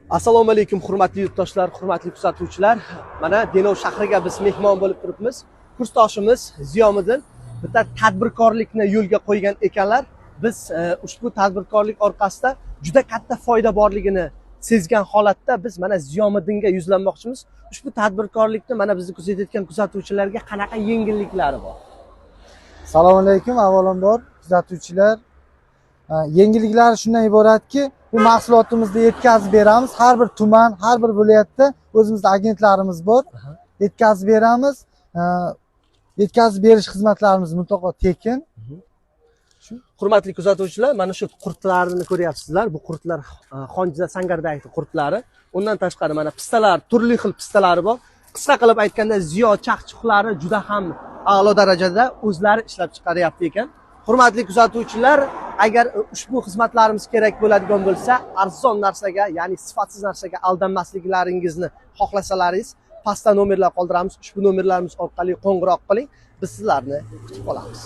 Assalomu alaykum hurmatli yurtdoshlar, hurmatli kuzatuvchilar. Mana Denov shahriga biz mehmon bo'lib turibmiz. Kursdoshimiz Ziyomiddin bitta tadbirkorlikni yo'lga qo'ygan ekanlar. Biz ushbu tadbirkorlik orqasida juda katta foyda borligini sezgan holatda biz mana Ziyomiddinga yuzlanmoqchimiz. Ushbu tadbirkorlikni mana bizni kuzatayotgan kuzatuvchilarga qanaqa yengilliklari bor? Assalomu alaykum avvalambor kuzatuvchilar. Yengilliklar shundan iboratki, bu mahsulotimizni yetkazib beramiz. Har bir tuman, har bir viloyatda o'zimizda agentlarimiz bor. Yetkazib beramiz. Yetkazib berish xizmatlarimiz mutlaqo tekin. Hurmatli kuzatuvchilar, mana shu qurtlarni ko'ryapsizlar. Bu qurtlar Xonjiza Sangardagi qurtlari. Undan tashqari mana pistalar, turli xil pistalari bor. Qisqa qilib aytganda, Ziyo chaqchuqlari juda ham a'lo darajada o'zlari ishlab chiqaryapti ekan. Hurmatli kuzatuvchilar, agar ushbu xizmatlarimiz kerak bo'ladigan bo'lsa, arzon narsaga, ya'ni sifatsiz narsaga aldanmasliklaringizni xohlasalaringiz, pastda nomerlar qoldiramiz. Ushbu nomerlarimiz orqali qo'ng'iroq qiling. Biz sizlarni kutib qolamiz.